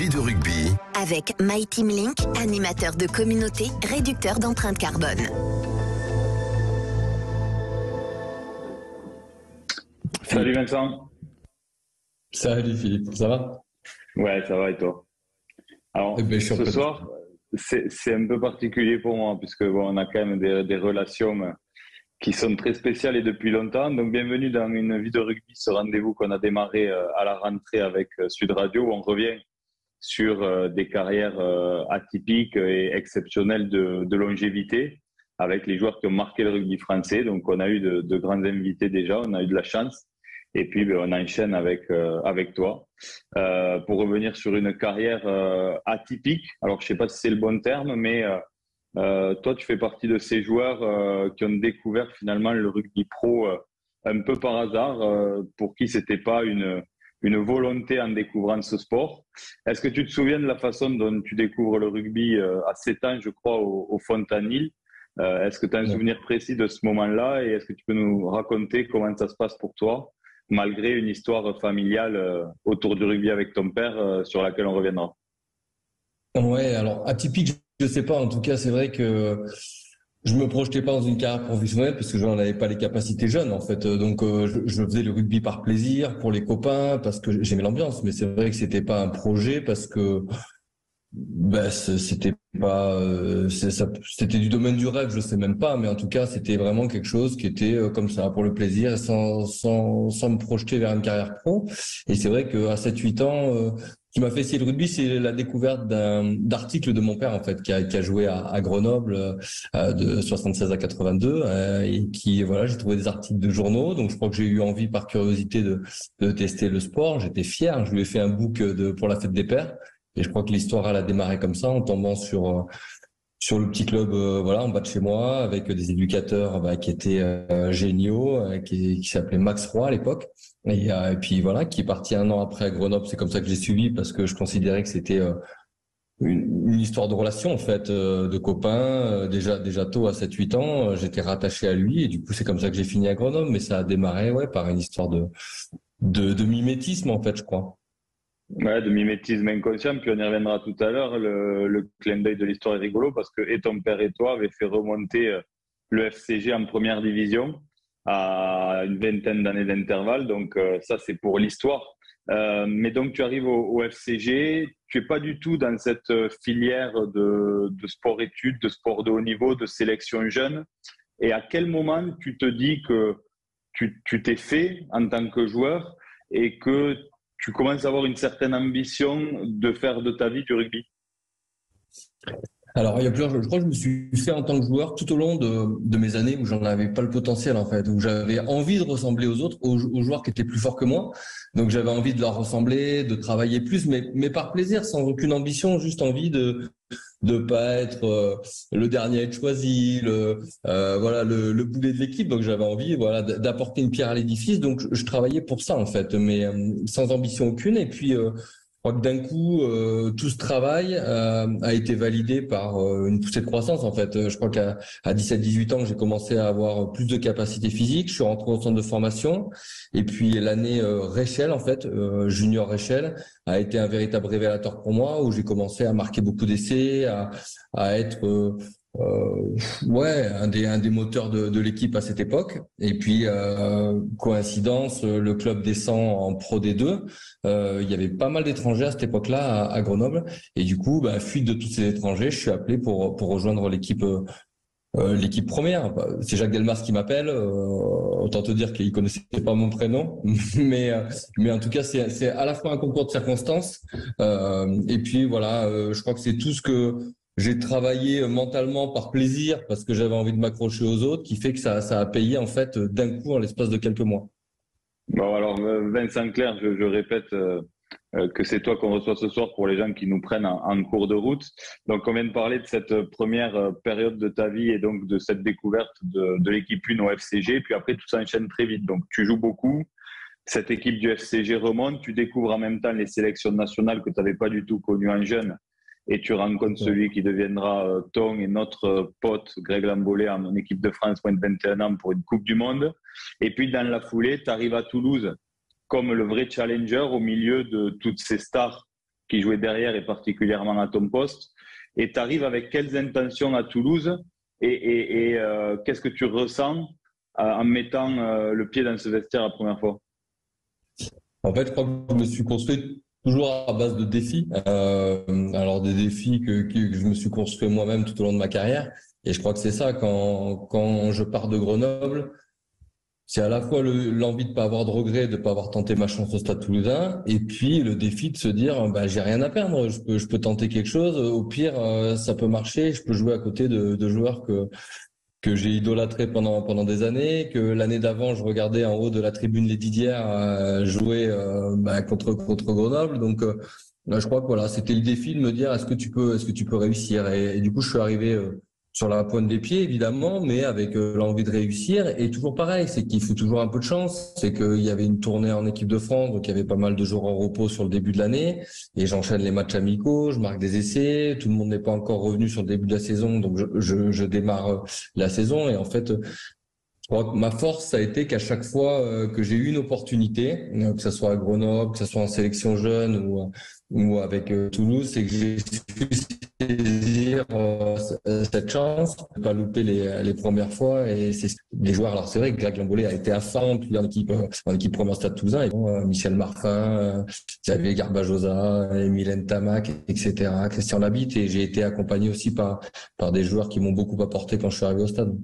vie de rugby avec My Team Link, animateur de communauté, réducteur d'empreinte carbone. Salut Vincent. Salut Philippe, ça va? Ouais, ça va et toi? Alors, ce soir, c'est un peu particulier pour moi puisque on a quand même des relations qui sont très spéciales et depuis longtemps. Donc, bienvenue dans une vie de rugby, ce rendez-vous qu'on a démarré à la rentrée avec Sud Radio, où on revient sur des carrières atypiques et exceptionnelles de longévité avec les joueurs qui ont marqué le rugby français. Donc, on a eu de grands invités déjà, on a eu de la chance. Et puis, on enchaîne avec toi pour revenir sur une carrière atypique. Alors, je sais pas si c'est le bon terme, mais toi, tu fais partie de ces joueurs qui ont découvert finalement le rugby pro un peu par hasard, pour qui c'était pas une volonté en découvrant ce sport. Est-ce que tu te souviens de la façon dont tu découvres le rugby à 7 ans, je crois, au Fontanil? Est-ce que tu as un souvenir précis de ce moment-là et est-ce que tu peux nous raconter comment ça se passe pour toi, malgré une histoire familiale autour du rugby avec ton père sur laquelle on reviendra? Ouais, alors atypique, je sais pas. En tout cas, c'est vrai que je me projetais pas dans une carrière professionnelle parce que je n'en avais pas les capacités jeunes en fait. Donc je faisais le rugby par plaisir, pour les copains, parce que j'aimais l'ambiance. Mais c'est vrai que c'était pas un projet parce que c'était pas c'était du domaine du rêve, je sais même pas, mais en tout cas c'était vraiment quelque chose qui était comme ça pour le plaisir, sans me projeter vers une carrière pro. Et c'est vrai que à 7-8 ans, ce qui m'a fait essayer le rugby, c'est la découverte d'articles de mon père en fait qui a joué à Grenoble de 76 à 82 et qui voilà, j'ai trouvé des articles de journaux, donc je crois que j'ai eu envie par curiosité de tester le sport. J'étais fier, je lui ai fait un book pour la fête des pères. Et je crois que l'histoire, elle a démarré comme ça, en tombant sur le petit club, voilà, en bas de chez moi, avec des éducateurs qui étaient géniaux, qui s'appelait Max Roy à l'époque. Et puis voilà, qui est parti 1 an après à Grenoble. C'est comme ça que j'ai suivi parce que je considérais que c'était une histoire de relation en fait, de copains. Déjà tôt à 7-8 ans, j'étais rattaché à lui et du coup c'est comme ça que j'ai fini à Grenoble. Mais ça a démarré par une histoire de mimétisme en fait, je crois. Ouais, de mimétisme inconscient, puis on y reviendra tout à l'heure. Le clin d'œil de l'histoire est rigolo parce que et ton père et toi avez fait remonter le FCG en première division à une vingtaine d'années d'intervalle. Donc ça, c'est pour l'histoire. Mais donc tu arrives au FCG, tu es pas du tout dans cette filière de sport-études, de sport de haut niveau, de sélection jeune. Et à quel moment tu te dis que tu t'es fait en tant que joueur et que tu commences à avoir une certaine ambition de faire de ta vie du rugby? Alors, il y a plusieurs, je crois que je me suis fait en tant que joueur tout au long de mes années où j'en avais pas le potentiel, en fait, où j'avais envie de ressembler aux autres, aux joueurs qui étaient plus forts que moi. Donc, j'avais envie de leur ressembler, de travailler plus, mais par plaisir, sans aucune ambition, juste envie de pas être le dernier à être choisi, voilà, le boulet de l'équipe. Donc, j'avais envie, voilà, d'apporter une pierre à l'édifice. Donc, je travaillais pour ça, en fait, mais sans ambition aucune. Et puis, je crois que d'un coup, tout ce travail a été validé par une poussée de croissance. En fait, je crois qu'à 17-18 ans, j'ai commencé à avoir plus de capacités physiques. Je suis rentré au centre de formation. Et puis l'année Rechel, en fait, junior Rechel, a été un véritable révélateur pour moi, où j'ai commencé à marquer beaucoup d'essais, à être un des moteurs de l'équipe à cette époque. Et puis coïncidence, le club descend en Pro D2. Il y avait pas mal d'étrangers à cette époque-là à Grenoble, et du coup, fuite de tous ces étrangers, je suis appelé pour rejoindre l'équipe première. C'est Jacques Delmas qui m'appelle. Autant te dire qu'il connaissait pas mon prénom, mais en tout cas, c'est à la fois un concours de circonstances. Et puis voilà, je crois que c'est tout ce que j'ai travaillé mentalement par plaisir parce que j'avais envie de m'accrocher aux autres, qui fait que ça a payé en fait d'un coup en l'espace de quelques mois. Bon, alors Vincent Clerc, je répète que c'est toi qu'on reçoit ce soir pour les gens qui nous prennent en cours de route. Donc, on vient de parler de cette première période de ta vie et donc de cette découverte de l'équipe 1 au FCG. Puis après, tout s'enchaîne très vite. Donc, tu joues beaucoup. Cette équipe du FCG remonte. Tu découvres en même temps les sélections nationales que tu n'avais pas du tout connues en jeune. Et tu rencontres celui qui deviendra ton et notre pote Greg Lambolet en équipe de France moins de 21 ans pour une Coupe du Monde. Et puis, dans la foulée, tu arrives à Toulouse comme le vrai challenger au milieu de toutes ces stars qui jouait derrière et particulièrement à ton poste. Et tu arrives avec quelles intentions à Toulouse et qu'est-ce que tu ressens en mettant le pied dans ce vestiaire la première fois? En fait, je crois que je me suis construit toujours à base de défis. Alors des défis que je me suis construit moi-même tout au long de ma carrière. Et je crois que c'est ça, quand je pars de Grenoble, c'est à la fois l'envie de pas avoir de regrets, de pas avoir tenté ma chance au Stade Toulousain, et puis le défi de se dire, bah, j'ai rien à perdre, je peux tenter quelque chose. Au pire, ça peut marcher. Je peux jouer à côté de joueurs que j'ai idolâtré pendant des années, que l'année d'avant je regardais en haut de la tribune les Didières jouer contre Grenoble. Donc là, je crois que voilà, c'était le défi de me dire est-ce que tu peux réussir, et du coup je suis arrivé sur la pointe des pieds évidemment, mais avec l'envie de réussir. Et toujours pareil, c'est qu'il faut toujours un peu de chance. C'est qu'il y avait une tournée en équipe de France, donc il y avait pas mal de jours en repos sur le début de l'année, et j'enchaîne les matchs amicaux, je marque des essais, tout le monde n'est pas encore revenu sur le début de la saison, donc je démarre la saison. Et en fait, je crois que ma force, ça a été qu'à chaque fois que j'ai eu une opportunité, que ce soit à Grenoble, que ce soit en sélection jeune ou avec Toulouse, c'est que j'ai su saisir cette chance, ne pas louper les premières fois. Et c'est les joueurs. Alors c'est vrai que Jacques Lambollé a été à fond, puis en équipe première Stade Toulousain, et Michel Marfin, Xavier Garbajosa, Mylène Tamac, etc., Christian Labitte. Et j'ai été accompagné aussi par des joueurs qui m'ont beaucoup apporté quand je suis arrivé au stade.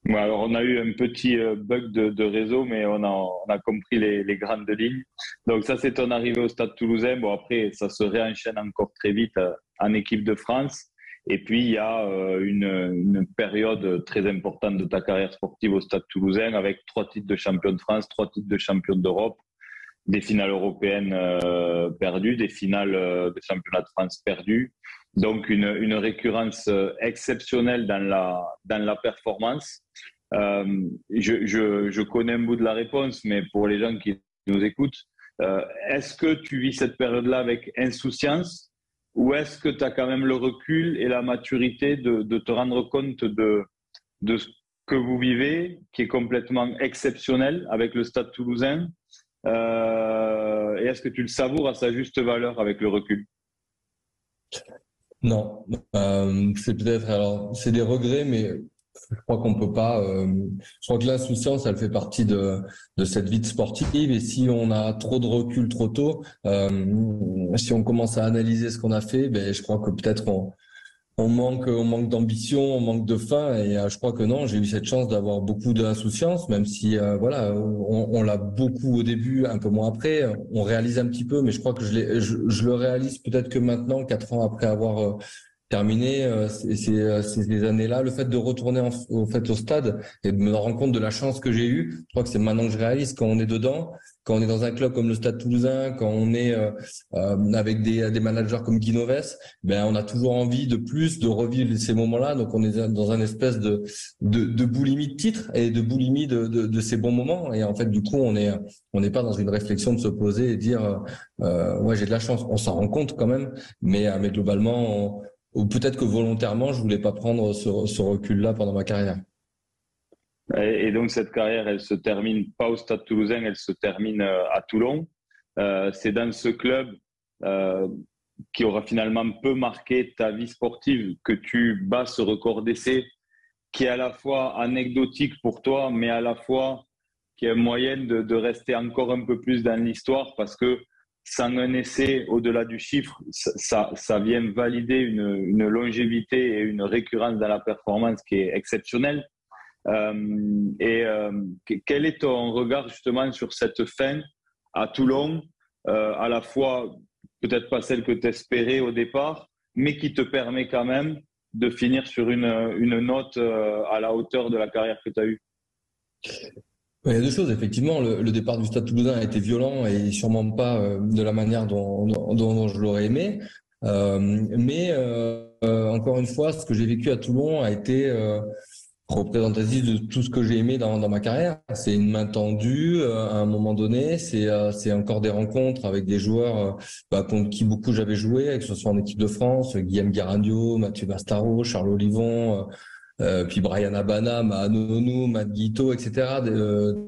Ouais, alors on a eu un petit bug de réseau, mais on a compris les grandes lignes. Donc ça, c'est ton arrivée au Stade Toulousain. Bon, après, ça se réenchaîne encore très vite en équipe de France. Et puis, il y a une période très importante de ta carrière sportive au Stade Toulousain avec 3 titres de champion de France, 3 titres de champion d'Europe, des finales européennes perdues, des finales de championnat de France perdues. Donc une récurrence exceptionnelle dans la performance. Je connais un bout de la réponse, mais pour les gens qui nous écoutent, est-ce que tu vis cette période-là avec insouciance, ou est-ce que tu as quand même le recul et la maturité de te rendre compte de ce que vous vivez, qui est complètement exceptionnel avec le Stade Toulousain, et est-ce que tu le savoures à sa juste valeur avec le recul? Non, c'est des regrets, mais je crois qu'on peut pas. Je crois que l'insouciance, elle fait partie de cette vie sportive, et si on a trop de recul trop tôt, si on commence à analyser ce qu'on a fait, ben je crois que peut-être on manque d'ambition, on manque de faim. Et je crois que non, j'ai eu cette chance d'avoir beaucoup d'insouciance, même si voilà, on l'a beaucoup au début, un peu moins après. On réalise un petit peu, mais je crois que je le réalise peut-être que maintenant, 4 ans après avoir terminé ces années-là. Le fait de retourner au stade et de me rendre compte de la chance que j'ai eue, je crois que c'est maintenant que je réalise, quand on est dedans, quand on est dans un club comme le Stade Toulousain, quand on est avec des managers comme Guy Novès, ben on a toujours envie de plus, de revivre ces moments-là. Donc on est dans un espèce de boulimie de titres et de boulimie de ces bons moments. Et en fait, du coup, on n'est pas dans une réflexion de se poser et dire ouais, j'ai de la chance. On s'en rend compte quand même, mais globalement, ou peut-être que volontairement, je voulais pas prendre ce recul-là pendant ma carrière. Et donc cette carrière, elle se termine pas au Stade Toulousain, elle se termine à Toulon. C'est dans ce club qui aura finalement peu marqué ta vie sportive que tu bats ce record d'essai, qui est à la fois anecdotique pour toi, mais à la fois qui est un moyen de rester encore un peu plus dans l'histoire, parce que sans un essai au-delà du chiffre, ça vient valider une longévité et une récurrence dans la performance qui est exceptionnelle. Quel est ton regard justement sur cette fin à Toulon, à la fois peut-être pas celle que tu espérais au départ, mais qui te permet quand même de finir sur une note à la hauteur de la carrière que tu as eue? Il y a 2 choses, effectivement. Le départ du Stade Toulousain a été violent et sûrement pas de la manière dont je l'aurais aimé. Mais encore une fois, ce que j'ai vécu à Toulon a été représentatif de tout ce que j'ai aimé dans ma carrière. C'est une main tendue à un moment donné. C'est encore des rencontres avec des joueurs contre qui beaucoup j'avais joué, que ce soit en équipe de France, Guillaume Garandio, Mathieu Bastaro, Charles Olivon, puis Brian Abana, Manonou, Matt Guito, etc.,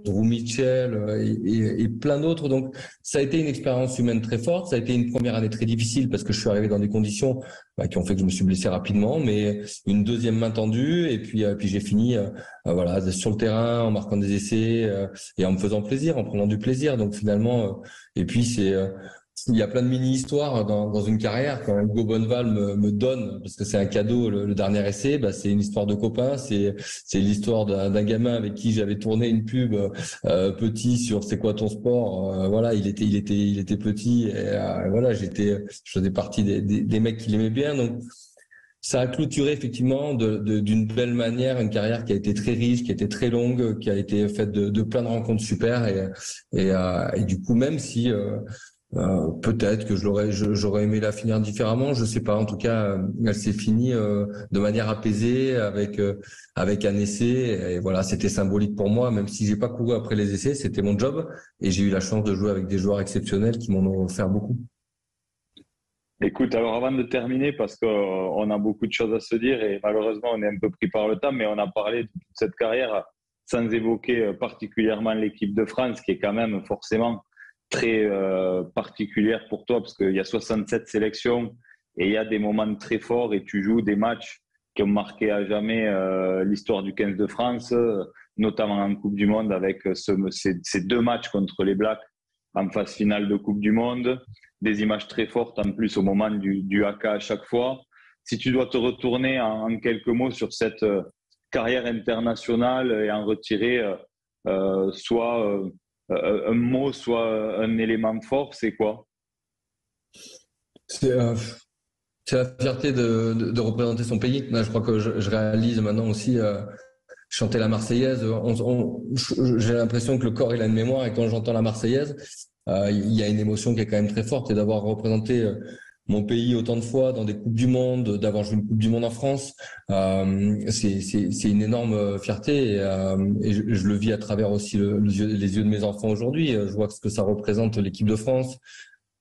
Drew Mitchell et plein d'autres. Donc, ça a été une expérience humaine très forte. Ça a été une première année très difficile parce que je suis arrivé dans des conditions qui ont fait que je me suis blessé rapidement, mais une deuxième main tendue. Et puis j'ai fini voilà, sur le terrain en marquant des essais et en me faisant plaisir, en prenant du plaisir. Donc finalement, et puis il y a plein de mini-histoires dans une carrière. Quand Hugo Bonneval me donne, parce que c'est un cadeau, le dernier essai, c'est une histoire de copain. C'est l'histoire d'un gamin avec qui j'avais tourné une pub petit sur C'est quoi ton sport. Voilà, il était petit. Et, voilà, je faisais partie des mecs qui l'aimaient bien. Donc ça a clôturé effectivement d'une belle manière une carrière qui a été très riche, qui a été très longue, qui a été faite de plein de rencontres super. Et du coup, même si peut-être que j'aurais aimé la finir différemment, je sais pas. En tout cas, elle s'est finie de manière apaisée avec un essai. Et voilà, c'était symbolique pour moi, même si j'ai pas couru après les essais, c'était mon job et j'ai eu la chance de jouer avec des joueurs exceptionnels qui m'en ont offert beaucoup. Écoute, alors avant de terminer, parce qu'on a beaucoup de choses à se dire et malheureusement on est un peu pris par le temps, mais on a parlé de toute cette carrière sans évoquer particulièrement l'équipe de France, qui est quand même forcément très particulière pour toi, parce qu'il y a 67 sélections et il y a des moments très forts et tu joues des matchs qui ont marqué à jamais l'histoire du 15 de France, notamment en Coupe du Monde avec ces deux matchs contre les Blacks en phase finale de Coupe du Monde, des images très fortes en plus au moment du haka à chaque fois. Si tu dois te retourner en quelques mots sur cette carrière internationale et en retirer soit un mot, soit un élément fort, c'est quoi? C'est la fierté de représenter son pays. Là, je crois que je réalise maintenant aussi chanter la Marseillaise. J'ai l'impression que le corps il a une mémoire et quand j'entends la Marseillaise, il y a une émotion qui est quand même très forte et d'avoir représenté mon pays autant de fois dans des coupes du monde, d'avoir joué une coupe du monde en France, c'est une énorme fierté et je le vis à travers aussi les yeux de mes enfants aujourd'hui. Je vois ce que ça représente l'équipe de France.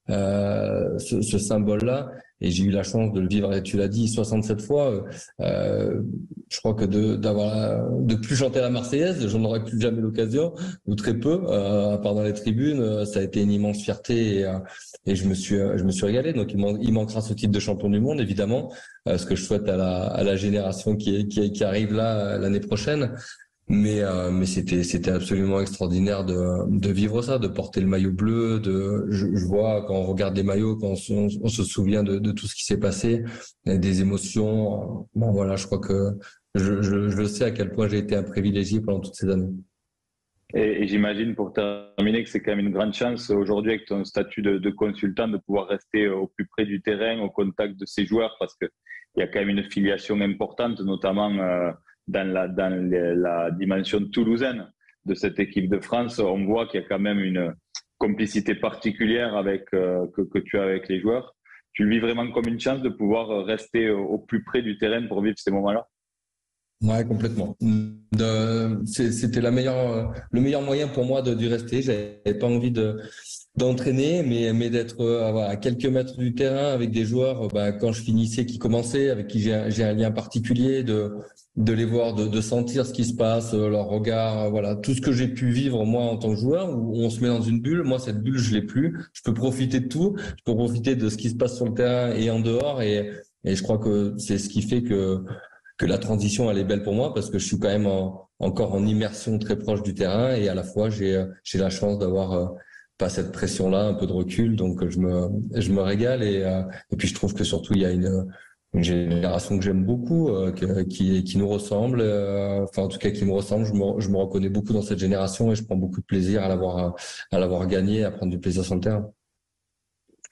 Ce symbole-là, et j'ai eu la chance de le vivre, et tu l'as dit, 67 fois. Je crois que de plus chanter la Marseillaise, j'en aurais plus jamais l'occasion, ou très peu, à part dans les tribunes. Ça a été une immense fierté, et je me suis régalé. Donc il manquera ce titre de champion du monde, évidemment, ce que je souhaite à la génération qui arrive là l'année prochaine. Mais c'était absolument extraordinaire de vivre ça, de porter le maillot bleu. Je vois quand on regarde les maillots, quand on se souvient de tout ce qui s'est passé, des émotions. Bon voilà, je crois que je sais à quel point j'ai été un privilégié pendant toutes ces années. Et j'imagine pour terminer que c'est quand même une grande chance aujourd'hui avec ton statut de consultant de pouvoir rester au plus près du terrain, au contact de ces joueurs, parce qu'il y a quand même une filiation importante, notamment dans la dimension toulousaine de cette équipe de France. On voit qu'il y a quand même une complicité particulière que tu as avec les joueurs. Tu le vis vraiment comme une chance de pouvoir rester au plus près du terrain pour vivre ces moments-là? Ouais, complètement. C'était le meilleur moyen pour moi d'y rester. J'avais pas envie d'entraîner, mais d'être à quelques mètres du terrain avec des joueurs, quand je finissais, qui commençaient, avec qui j'ai un lien particulier, de les voir, de sentir ce qui se passe, leur regard, voilà, tout ce que j'ai pu vivre moi en tant que joueur, où on se met dans une bulle. Moi, cette bulle, je l'ai plus. Je peux profiter de tout. Je peux profiter de ce qui se passe sur le terrain et en dehors, et je crois que c'est ce qui fait que la transition elle est belle pour moi parce que je suis quand même encore en immersion très proche du terrain et à la fois j'ai la chance d'avoir pas cette pression-là, un peu de recul, donc je me régale et puis je trouve que surtout il y a une génération que j'aime beaucoup qui nous ressemble, enfin en tout cas qui me ressemble. Je me reconnais beaucoup dans cette génération et je prends beaucoup de plaisir à l'avoir gagné, à prendre du plaisir sur le terrain.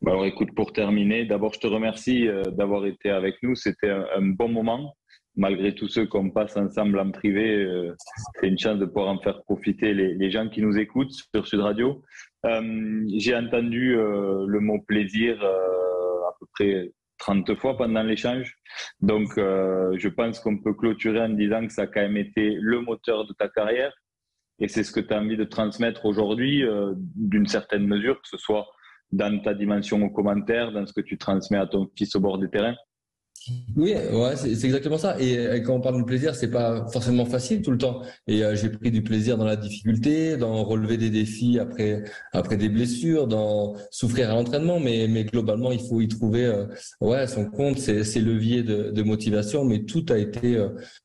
Alors écoute, pour terminer, d'abord je te remercie d'avoir été avec nous. C'était un bon moment. Malgré tous ceux qu'on passe ensemble en privé, c'est une chance de pouvoir en faire profiter les gens qui nous écoutent sur Sud Radio. J'ai entendu le mot plaisir à peu près 30 fois pendant l'échange. Donc, je pense qu'on peut clôturer en disant que ça a quand même été le moteur de ta carrière. Et c'est ce que tu as envie de transmettre aujourd'hui, d'une certaine mesure, que ce soit dans ta dimension aux commentaires, dans ce que tu transmets à ton fils au bord des terrains. Oui, ouais, c'est exactement ça. Et quand on parle de plaisir, c'est pas forcément facile tout le temps. Et j'ai pris du plaisir dans la difficulté, dans relever des défis après des blessures, dans souffrir à l'entraînement. Mais globalement, il faut y trouver son compte, ces leviers de motivation. Mais tout a été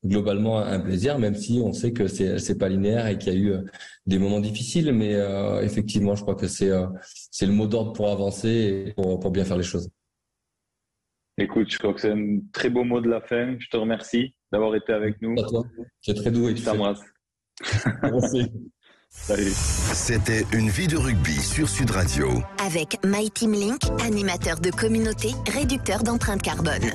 globalement un plaisir, même si on sait que c'est pas linéaire et qu'il y a eu des moments difficiles. Mais effectivement, je crois que c'est le mot d'ordre pour avancer et pour bien faire les choses. Écoute, je crois que c'est un très beau mot de la fin. Je te remercie d'avoir été avec nous. C'est très doux et je t'embrasse. Merci. Salut. C'était Une vie de rugby sur Sud Radio. Avec My Team Link, animateur de communauté, réducteur d'empreinte carbone.